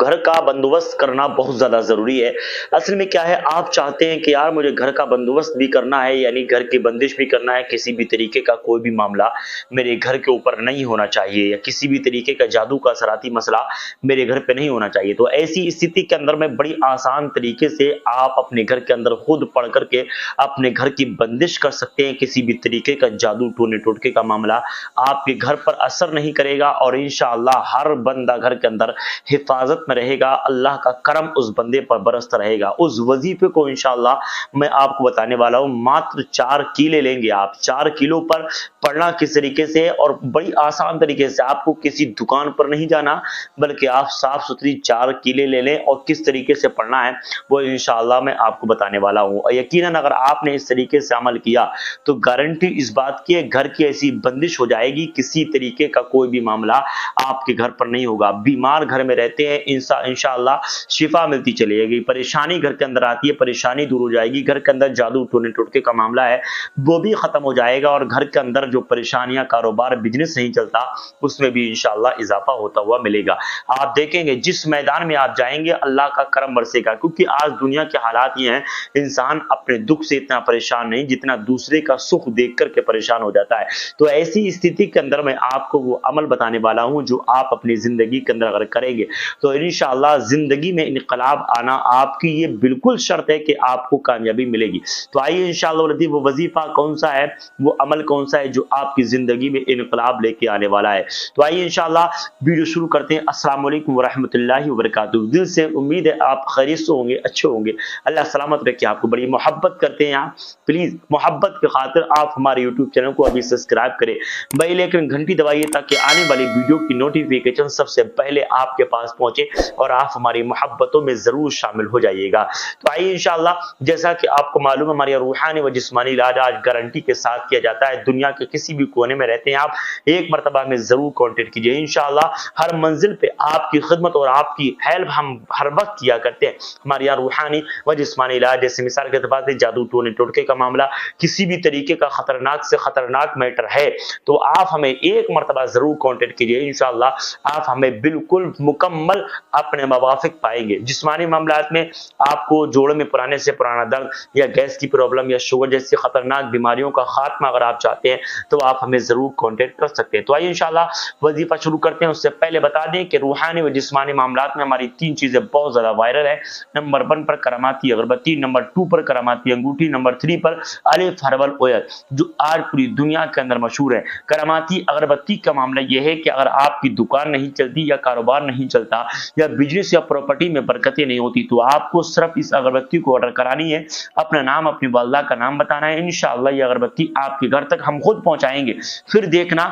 گھر کا بندوبست کرنا بہت زیادہ ضروری ہے۔ اصل میں کیا ہے، آپ چاہتے ہیں کہ یار مجھے گھر کا بندوبست بھی کرنا ہے، یعنی گھر کی بندش بھی کرنا ہے، کسی بھی طریقے کا کوئی بھی معاملہ میرے گھر کے اوپر نہیں ہونا چاہیے، یا کسی بھی طریقے کا جادو کا اثراتی مسئلہ میرے گھر پہ نہیں ہونا چاہیے۔ تو ایسی استھتی کے اندر میں بڑی آسان طریقے سے آپ اپنے گھر کے اندر خود پڑھ کر کے اپنے گھر کی بندش کر سکتے ہیں۔ کسی بھی طریقے کا جادو ٹونے ٹوٹکے کا معاملہ آپ کے گھر پر اثر نہیں کرے گا، اور انشاءاللہ ہر بندہ گھر کے اندر حفاظت میں رہے گا، اللہ کا کرم اس بندے پر برستا رہے گا۔ اس وظیفے کو انشاءاللہ میں آپ کو بتانے والا ہوں، ماتر 4 کیلے لیں گے آپ۔ 4 کیلوں پر پڑھنا کس طریقے سے، اور بڑی آسان طریقے سے، آپ کو کسی دکان پر نہیں جانا، بلکہ آپ صاف ستھری 4 کیلے لے لیں، اور کس طریقے سے پڑھنا ہے وہ انشاءاللہ میں آپ کو بتانے والا ہوں۔ اور یقیناً اگر آپ نے اس طریقے سے عمل کیا تو گارنٹی اس بات کی ہے، گھر کی ایسی بندش ہو جائے گی، کسی طریقے کا کوئی بھی معاملہ آپ کے گھر پر نہیں ہوگا۔ بیمار گھر میں رہتے ہیں، انشاءاللہ شفا ملتی چلی جائے گی۔ پریشانی گھر کے اندر آتی ہے، پریشانی دور ہو جائے گی۔ گھر کے اندر جادو ٹونے ٹوٹکے کا معاملہ ہے وہ بھی ختم ہو جائے گا، اور گھر کے اندر جو پریشانیاں، کاروبار، بزنس نہیں چلتا، اس میں بھی انشاءاللہ اضافہ ہوتا ہوا ملے گا۔ آپ دیکھیں گے جس میدان میں آپ جائیں گے اللہ کا کرم برسے گا، کیونکہ آج دنیا کے حالات یہ ہیں، انسان اپنے دکھ سے اتنا پریشان نہیں جتنا دوسرے کا سکھ دیکھ کر کے پریشان ہو جاتا ہے۔ تو ایسی استھتی کے اندر میں آپ کو وہ عمل بتانے والا ہوں جو آپ اپنی زندگی کے اندر اگر کریں گے تو انشاءاللہ زندگی میں انقلاب آنا آپ کی یہ بالکل شرط ہے کہ آپ کو کامیابی ملے گی۔ تو آئیے انشاءاللہ وہ وظیفہ کون سا ہے، وہ عمل کون سا ہے جو آپ کی زندگی میں انقلاب لے کے آنے والا ہے۔ تو آئیے انشاءاللہ ویڈیو شروع کرتے ہیں۔ السلام علیکم ورحمۃ اللہ وبرکاتہ۔ دل سے امید ہے آپ خیریت سے ہوں گے، اچھے ہوں گے، اللہ سلامت رکھے آپ کو۔ بڑی محبت کرتے ہیں آپ، پلیز محبت کی خاطر آپ ہمارے یوٹیوب چینل کو ابھی سبسکرائب کریں، بیل آئکن گھنٹی دبائیے تاکہ آنے والی ویڈیو کی نوٹیفیکیشن سب سے پہلے آپ کے پاس پہنچے اور آپ ہماری محبتوں میں ضرور شامل ہو جائیے گا۔ تو آئیے انشاءاللہ، جیسا کہ آپ کو معلوم ہے ہماری روحانی و جسمانی علاج آج گارنٹی کے ساتھ کیا جاتا ہے۔ دنیا کے کسی بھی کونے میں رہتے ہیں آپ، ایک مرتبہ میں ضرور کانٹیکٹ کیجیے۔ انشاءاللہ ہر منزل پہ آپ کی خدمت اور آپ کی ہیلپ ہم ہر وقت کیا کرتے ہیں۔ ہمارے یہاں روحانی و جسمانی علاج، جیسے مثال کے طور پر جادو ٹونے ٹوٹکے کا معاملہ، کسی بھی طریقے کا خطرناک سے خطرناک میٹر ہے تو آپ ہمیں ایک مرتبہ ضرور کانٹیکٹ کیجیے، انشاءاللہ آپ ہمیں بالکل مکمل اپنے موافق پائیں گے۔ جسمانی معاملات میں آپ کو جوڑوں میں پرانے سے پرانا درد یا گیس کی پرابلم یا شوگر جیسی خطرناک بیماریوں کا خاتمہ اگر آپ چاہتے ہیں تو آپ ہمیں ضرور کانٹیکٹ کر سکتے ہیں۔ تو آئیے انشاءاللہ وظیفہ شروع کرتے ہیں۔ اس سے پہلے بتا دیں کہ روحانی و جسمانی معاملات میں ہماری 3 چیزیں بہت زیادہ وائرل ہیں۔ نمبر 1 پر کراماتی اگربتی، نمبر 2 پر کراماتی انگوٹھی، نمبر 3 پر الف ہربل آئل، جو آج پوری دنیا کے اندر مشہور ہے۔ کراماتی اگربتی کا معاملہ یہ ہے کہ اگر آپ کی دکان نہیں چلتی یا کاروبار نہیں چلتا یا بزنس یا پراپرٹی میں برکتیں نہیں ہوتی تو آپ کو صرف اس اگربتی کو آرڈر کرانی ہے، اپنا نام، اپنی والدہ کا نام بتانا ہے، انشاءاللہ یہ اگربتی آپ کے گھر تک ہم خود پہنچائیں گے۔ پھر دیکھنا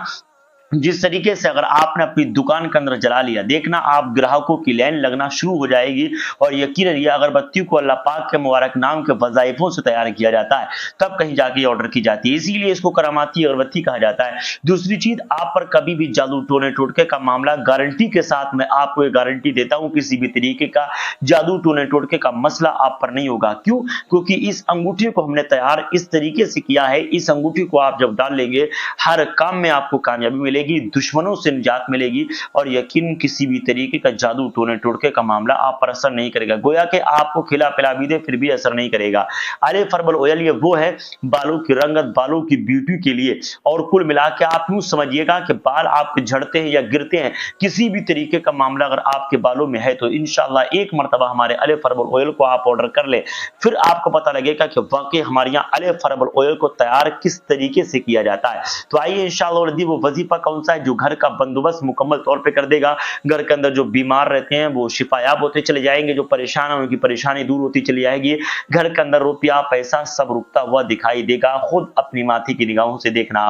جس طریقے سے اگر آپ نے اپنی دکان کے اندر جلا لیا، دیکھنا آپ گراہکوں کی لائن لگنا شروع ہو جائے گی، اور یقیناً یہ اگربتی کو اللہ پاک کے مبارک نام کے وظائفوں سے تیار کیا جاتا ہے، تب کہیں جا کے آرڈر کی جاتی ہے، اسی لیے اس کو کراماتی اگربتی کہا جاتا ہے۔ دوسری چیز، آپ پر کبھی بھی جادو ٹونے ٹوٹکے کا معاملہ گارنٹی کے ساتھ میں آپ کو یہ گارنٹی دیتا ہوں، کسی بھی طریقے کا جادو ٹونے ٹوٹکے کا مسئلہ آپ پر نہیں ہوگا۔ کیوں؟ کیونکہ اس انگوٹھی کو ہم نے تیار اس طریقے سے کیا ہے، اس انگوٹھی کو آپ جب ڈال لیں گے ہر کام میں آپ کو کامیابی ملے گی، دشمنوں سے نجات ملے گی، اور یقین کسی بھی طریقے کا جادو ٹونے ٹوٹکے کا معاملہ آپ پر اثر نہیں کرے گا۔ گویا کہ آپ کو کھلا پلا بھی دے پھر بھی اثر نہیں کرے گا۔ الف ہربل آئل یہ وہ ہے بالوں کی رنگت، بالوں کی بیوٹی کے لیے، اور کل ملا کے آپ یوں سمجھیے گا کہ بال آپ کے جھڑتے ہیں یا گرتے ہیں، کسی بھی طریقے کا معاملہ اگر آپ کے بالوں میں ہے تو انشاءاللہ ایک مرتبہ ہمارے الف ہربل آئل کو آپ آرڈر کر لیں، پھر آپ کو پتہ لگے گا کہ واقعی ہمارے یہاں الف ہربل آئل کو تیار کس طریقے سے کیا جاتا ہے۔ تو آئیے انشاءاللہ وہ وظیفہ کون سا ہے جو گھر کا بندوبست مکمل طور پہ کر دے گا۔ گھر کے اندر جو بیمار رہتے ہیں وہ شفا یاب ہوتے چلے جائیں گے، جو پریشان ہیں ان کی پریشانی دور ہوتی چلی جائے گی، گھر کے اندر روپیہ پیسہ سب رکتا ہوا دکھائی دے گا۔ خود اپنی ماتھی کی نگاہوں سے دیکھنا۔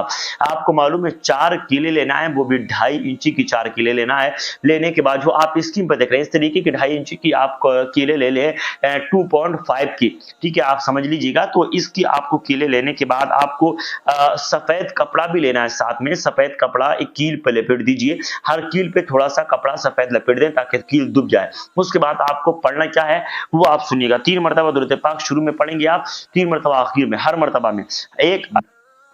آپ کو معلوم ہے 4 کیلے لینا ہے، وہ بھی 2.5 انچی کی 4 کیلے لینا ہے۔ لینے کے بعد جو آپ اسکرین پہ دیکھ رہے ہیں اس طریقے کی 2.5 انچی کی آپ کیلے لے لیں 2.5 کی، ٹھیک ہے، آپ سمجھ لیجیے گا۔ تو اس کی آپ کو کیلے لینے کے بعد آپ کو سفید کپڑا بھی لینا ہے ساتھ میں۔ سفید کپڑا ایک کیل پہ لپیٹ دیجئے، ہر کیل پہ تھوڑا سا کپڑا سفید لپیٹ دیں تاکہ کیل دب جائے۔ اس کے بعد آپ کو پڑھنا کیا ہے وہ آپ سنیے گا۔ 3 مرتبہ درود پاک شروع میں پڑھیں گے آپ، 3 مرتبہ آخر میں، ہر مرتبہ میں ایک